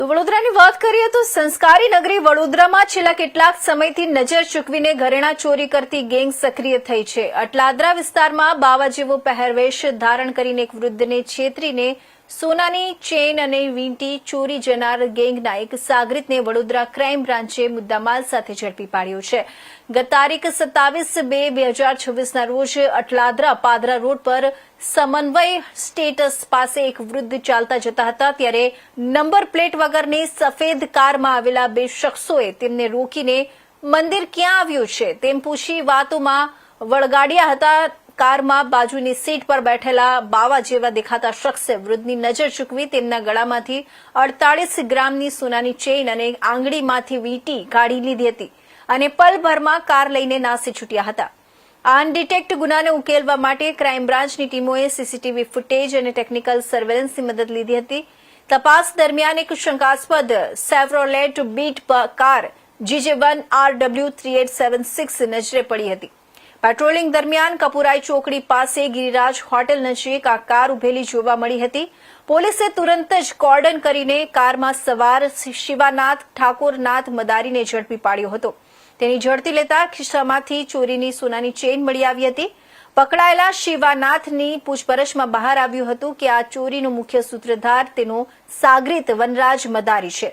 તો વડોદરાની વાત કરીએ તો સંસ્કારી નગરી વડોદરામાં છેલ્લા કેટલાક સમયથી નજર ચૂકવીને ઘરેણા ચોરી કરતી ગેંગ સક્રિય થઈ છે। અટલાદરા વિસ્તારમાં બાવા જેવો પહેરવેશ ધારણ કરીને એક વૃદ્ધને છેતરીને સોનાની ચેઇન અને વીંટી ચોરી જનાર ગેંગના એક સાગરીતને વડોદરા ક્રાઇમ બ્રાન્ચે મુદ્દામાલ સાથે ઝડપી પાડ્યો છે। ગત તારીખ 27/2/2026ના રોજ અટલાદરા પાદરા રોડ પર સમન્વય સ્ટેટસ પાસે એક વૃદ્ધ ચાલતા જતા હતા ત્યારે નંબર પ્લેટ વગરની સફેદ કારમાં આવેલા બે શખ્સોએ તેમને રોકીને મંદિર ક્યાં આવ્યું છે તેમ પૂછી વાતોમાં વળગાડ્યા હતા। કારમાં બાજુની સીટ પર બેઠેલા બાવા જેવા દેખાતા શખ્સે વૃદ્ધની નજર ચૂકવી તેમના ગળામાંથી 48 ગ્રામની સોનાની ચેઇન અને આંગળીમાંથી વીંટી કાઢી લીધી હતી અને પલભરમાં કાર લઈને નાસી છૂટ્યા હતા। આ અનડિટેક્ટ ગુનાને ઉકેલવા માટે ક્રાઇમ બ્રાન્ચની ટીમોએ સીસીટીવી ફૂટેજ અને ટેકનિકલ સર્વેલન્સની મદદ લીધી હતી। તપાસ દરમિયાન એક શંકાસ્પદ સેવરોલેટ બીટ કાર GJ1 RW 3876 નજરે પડી હતી। પેટ્રોલિંગ દરમિયાન કપુરાઈ ચોકડી પાસે ગિરિરાજ હોટેલ નજીક આ કાર ઉભેલી જોવા મળી હતી। પોલીસે તુરંત જ કોર્ડન કરીને કારમાં સવાર શિવાનાથ ઠાકોરનાથ મદારીને ઝડપી પાડ્યો હતો। તેની ઝડપી લેતા ખિસ્સામાંથી ચોરીની સોનાની ચેઇન મળી આવી હતી। પકડાયેલા શિવાનાથની પૂછપરછમાં બહાર આવ્યું હતું કે આ ચોરીનો મુખ્ય સૂત્રધાર તેનો સાગરીત વનરાજ મદારી છે।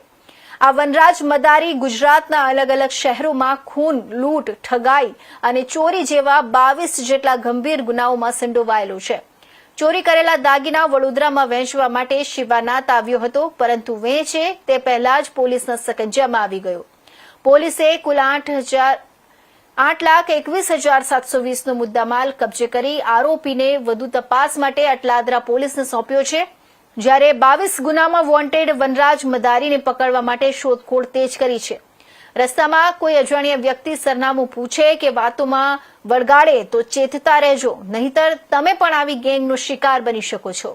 આ વનરાજ મદારી ગુજરાતના અલગ અલગ શહેરોમાં ખૂન, લૂંટ, ઠગાઈ અને ચોરી જેવા 22 જેટલા ગંભીર ગુનાઓમાં સંડોવાયેલો છે। ચોરી કરેલા દાગીના વડોદરામાં વહેંચવા માટે શિવાનાથ આવ્યો હતો, પરંતુ વહેંચે તે પહેલા જ પોલીસના સકંજામાં આવી ગયો। પોલીસે કુલ 8,21,720નો મુદ્દામાલ કબજે કરી આરોપીને વધુ તપાસ માટે અટલાદરા પોલીસને સોંપ્યો છે। જ્યારે 22 ગુનામાં વોન્ટેડ વનરાજ મદારીને પકડવા માટે શોધખોળ તેજ કરી છે। રસ્તામાં કોઈ અજાણ્યા વ્યક્તિ સરનામું પૂછે કે વાતોમાં વળગાડે તો ચેતતા રહેજો, નહીંતર તમે પણ આવી ગેંગનો શિકાર બની શકો છો।